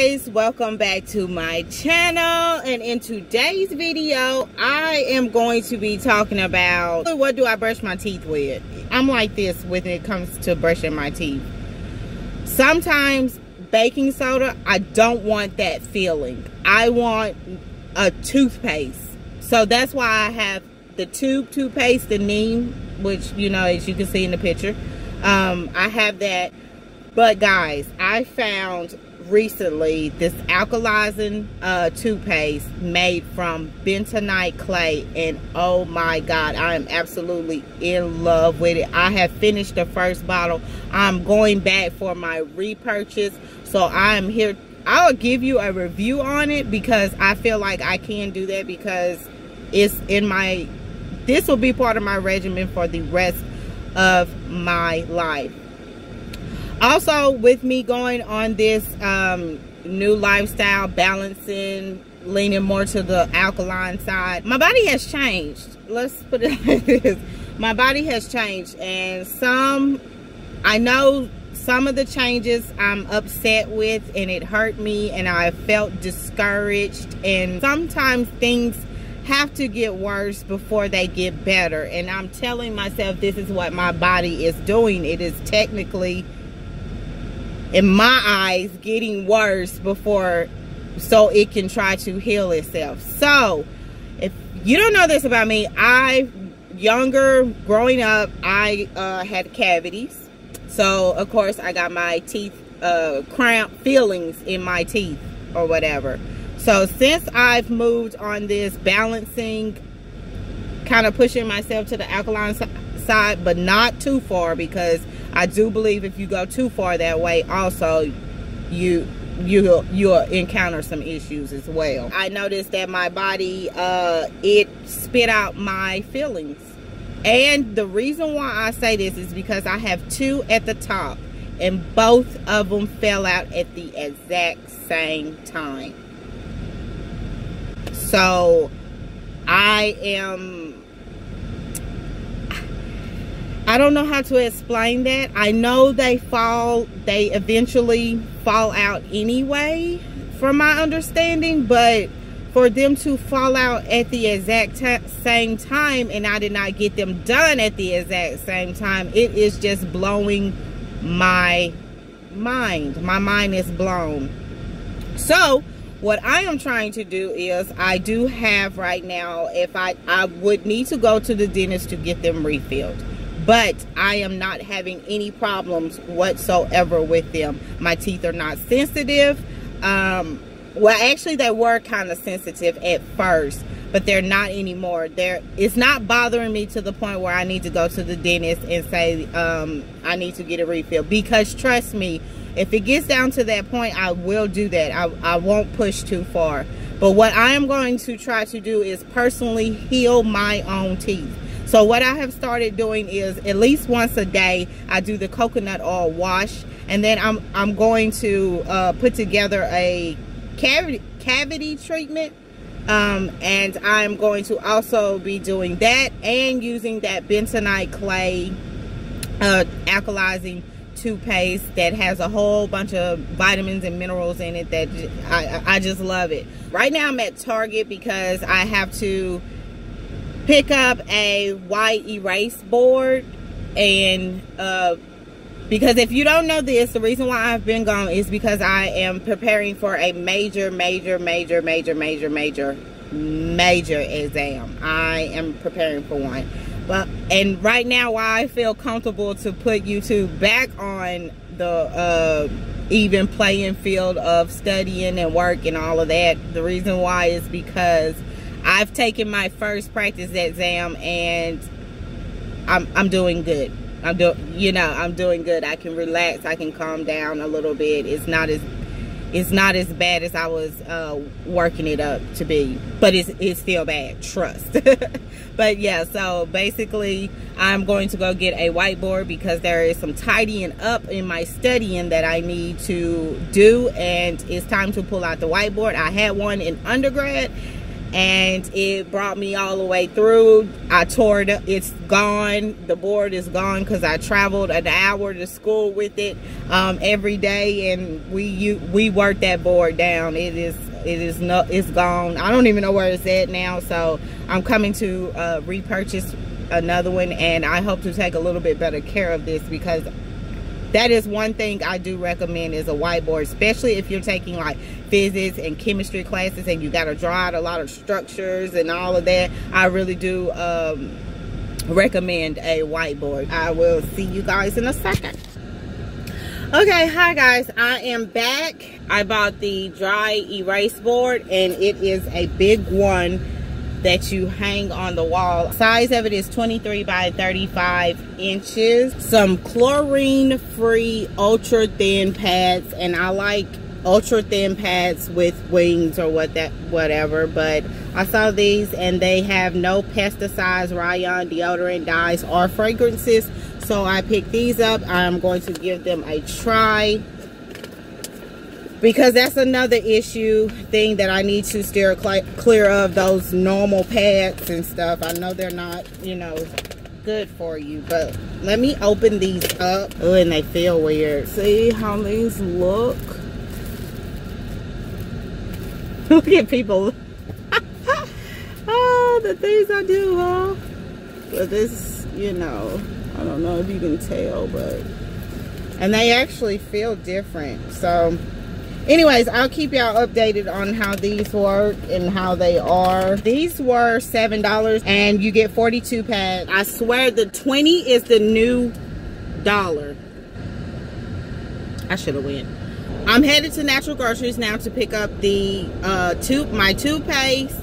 guys, welcome back to my channel, and in today's video I am going to be talking about what do I brush my teeth with. I'm like this when it comes to brushing my teeth. Sometimes baking soda, I don't want that feeling. I want a toothpaste. So that's why I have the toothpaste, the Neem, which, you know, as you can see in the picture. I have that. But guys, I found recently this alkalizing toothpaste made from bentonite clay, and oh my god, I am absolutely in love with it. I have finished the first bottle. I'm going back for my repurchase, so I'm here. I'll give you a review on it because I feel like I can do that because it's in my, this will be part of my regimen for the rest of my life. Also, with me going on this new lifestyle, balancing, leaning more to the alkaline side, my body has changed. Let's put it like this. My body has changed, and I know some of the changes I'm upset with, and it hurt me, and I felt discouraged, and sometimes things have to get worse before they get better, and I'm telling myself this is what my body is doing. It is technically, in my eyes, getting worse before, so it can try to heal itself. So if you don't know this about me, growing up, I had cavities. So of course I got my teeth cramp feelings in my teeth or whatever. So since I've moved on this balancing, kind of pushing myself to the alkaline side, but not too far, because I do believe if you go too far that way, also you'll encounter some issues as well. I noticed that my body, it spit out my feelings. And the reason why I say this is because I have two at the top, and both of them fell out at the exact same time. So I don't know how to explain that. I know they eventually fall out anyway, from my understanding, but for them to fall out at the exact same time, and I did not get them done at the exact same time, it is just blowing my mind. My mind is blown. So what I am trying to do is, I do have right now, if I would need to go to the dentist to get them refilled, but I am not having any problems whatsoever with them. My teeth are not sensitive. Well, actually they were kind of sensitive at first, but they're not anymore. It's not bothering me to the point where I need to go to the dentist and say I need to get a refill, because trust me, if it gets down to that point, I will do that. I won't push too far. But what I am going to try to do is personally heal my own teeth. So what I have started doing is, at least once a day, I do the coconut oil wash, and then I'm going to put together a cavity treatment, and I'm going to also be doing that and using that bentonite clay alkalizing toothpaste that has a whole bunch of vitamins and minerals in it that I just love it. Right now I'm at Target because I have to pick up a white erase board, and because if you don't know this, the reason why I've been gone is because I am preparing for a major exam. I am preparing for one. And right now, why I feel comfortable to put YouTube back on the even playing field of studying and work and all of that, the reason why is because I've taken my first practice exam, and I'm doing good. I'm doing good. I can relax. I can calm down a little bit. It's not as bad as I was working it up to be, but it's still bad. Trust. But yeah, so basically, I'm going to go get a whiteboard because there is some tidying up in my studying that I need to do, and it's time to pull out the whiteboard. I had one in undergrad, and it brought me all the way through. I tore it up. It's gone. The board is gone because I traveled an hour to school with it every day, and we worked that board down. It's gone. I don't even know where it's at now, so I'm coming to repurchase another one, and I hope to take a little bit better care of this, because that is one thing I do recommend is a whiteboard, especially if you're taking like physics and chemistry classes and you got to draw out a lot of structures and all of that. I really do recommend a whiteboard. I will see you guys in a second. Okay, hi guys, I am back. I bought the dry erase board, and it is a big one that you hang on the wall. Size of it is 23 by 35 inches. Some chlorine free ultra thin pads, and I like ultra thin pads with wings or whatever, but I saw these and they have no pesticides, rayon, deodorant, dyes, or fragrances, so I picked these up. I'm going to give them a try, because that's another thing that I need to steer clear of, those normal pads and stuff. I know they're not, you know, good for you, but let me open these up. Oh, and they feel weird. See how these look? Look at people. Oh, the things I do, huh? But this, you know, I don't know if you can tell, but, and they actually feel different. So anyways, I'll keep y'all updated on how these work and how they are. These were $7 and you get 42 pads. I swear the 20 is the new $1. I should have went. I'm headed to Natural Groceries now to pick up the my toothpaste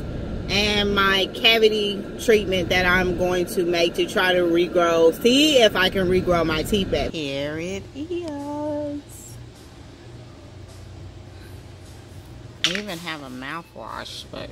and my cavity treatment that I'm going to make to try to regrow. See if I can regrow my teeth back. Here it is. I even have a mouthwash, but,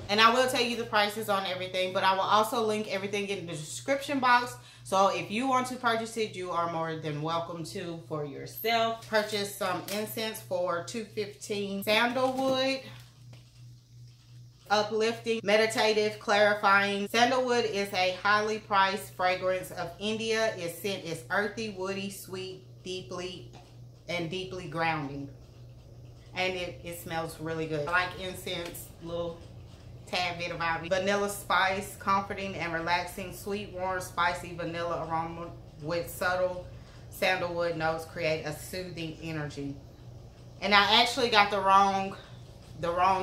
and I will tell you the prices on everything, but I will also link everything in the description box. So if you want to purchase it, you are more than welcome to for yourself. Purchase some incense for $2.15. Sandalwood, uplifting, meditative, clarifying. Sandalwood is a highly priced fragrance of India. Its scent is earthy, woody, sweet, deeply grounding, and it smells really good. I like incense, little tad bit about me. Vanilla spice, comforting and relaxing. Sweet, warm, spicy vanilla aroma with subtle sandalwood notes create a soothing energy. And I actually got the wrong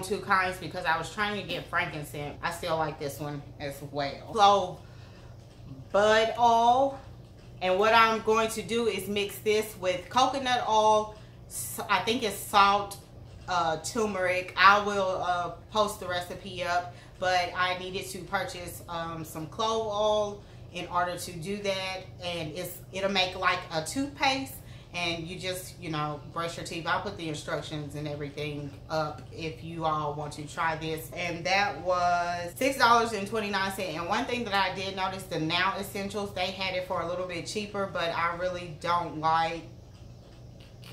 two kinds, because I was trying to get frankincense. I still like this one as well. Clove bud oil. And what I'm going to do is mix this with coconut oil, I think it's salt, turmeric. I will post the recipe up, but I needed to purchase some clove oil in order to do that. And it'll make like a toothpaste, and you just, you know, brush your teeth. I'll put the instructions and everything up if you all want to try this. And that was $6.29. And one thing that I did notice, the Now Essentials, they had it for a little bit cheaper, but I really don't like,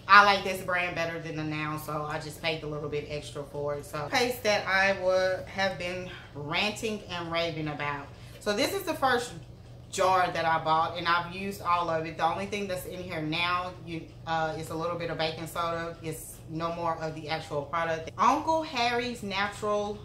I like this brand better than the Now, so I just paid a little bit extra for it. So paste that I would have been ranting and raving about. So this is the first jar that I bought, and I've used all of it. The only thing that's in here now is a little bit of baking soda. It's no more of the actual product. Uncle Harry's Natural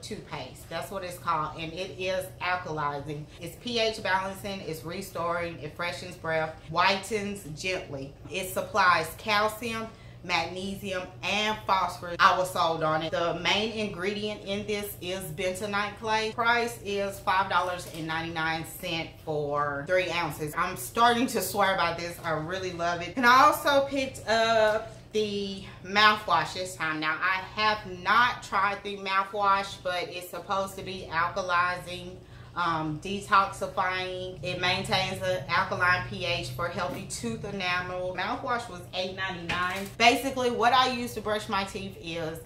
Toothpaste, that's what it's called, and it is alkalizing. It's pH balancing, it's restoring, it freshens breath, whitens gently. It supplies calcium, magnesium, and phosphorus. I was sold on it. The main ingredient in this is bentonite clay. Price is $5.99 for 3 ounces. I'm starting to swear by this. I really love it. And I also picked up the mouthwash this time. Now, I have not tried the mouthwash, but it's supposed to be alkalizing, detoxifying. It maintains an alkaline pH for healthy tooth enamel. Mouthwash was $8.99. Basically, what I use to brush my teeth is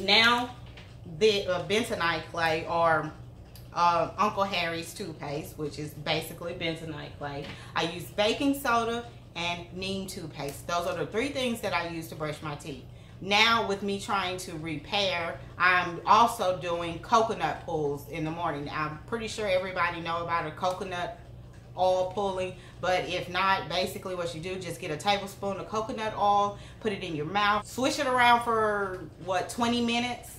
now the bentonite clay, or Uncle Harry's toothpaste, which is basically bentonite clay. I use baking soda and Neem toothpaste. Those are the 3 things that I use to brush my teeth. now with me trying to repair, I'm also doing coconut pulls in the morning. I'm pretty sure everybody know about a coconut oil pulling, but if not, basically what you do, just get a tablespoon of coconut oil, put it in your mouth, swish it around for what, 20 minutes,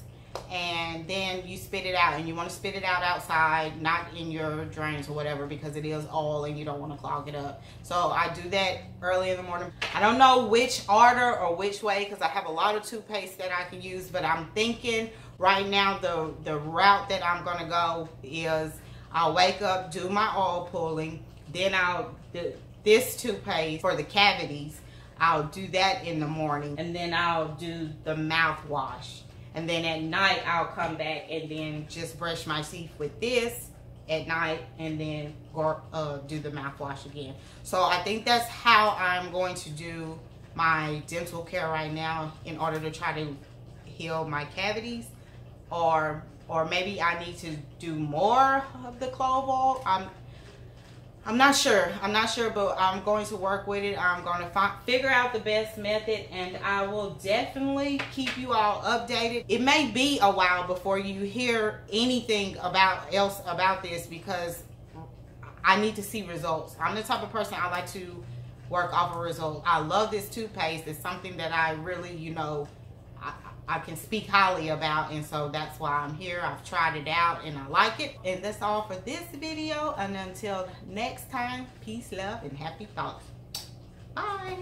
and then you spit it out. And you want to spit it out outside, not in your drains or whatever, because it is oil and you don't want to clog it up. So I do that early in the morning. I don't know which order or which way, because I have a lot of toothpaste that I can use, but I'm thinking right now the route that I'm gonna go is I'll wake up, do my oil pulling, then I'll do this toothpaste for the cavities. I'll do that in the morning, and then I'll do the mouthwash. And then at night, I'll come back and then just brush my teeth with this at night, and then do the mouthwash again. So I think that's how I'm going to do my dental care right now in order to try to heal my cavities. Or maybe I need to do more of the clove oil. I'm not sure. I'm not sure, but I'm going to work with it. I'm going to figure out the best method, and I will definitely keep you all updated. It may be a while before you hear anything else about this, because I need to see results. I'm the type of person, I like to work off a result. I love this toothpaste. It's something that I really, you know, I can speak highly about, and so that's why I'm here. I've tried it out and I like it. And that's all for this video, and until next time, peace, love, and happy thoughts. Bye.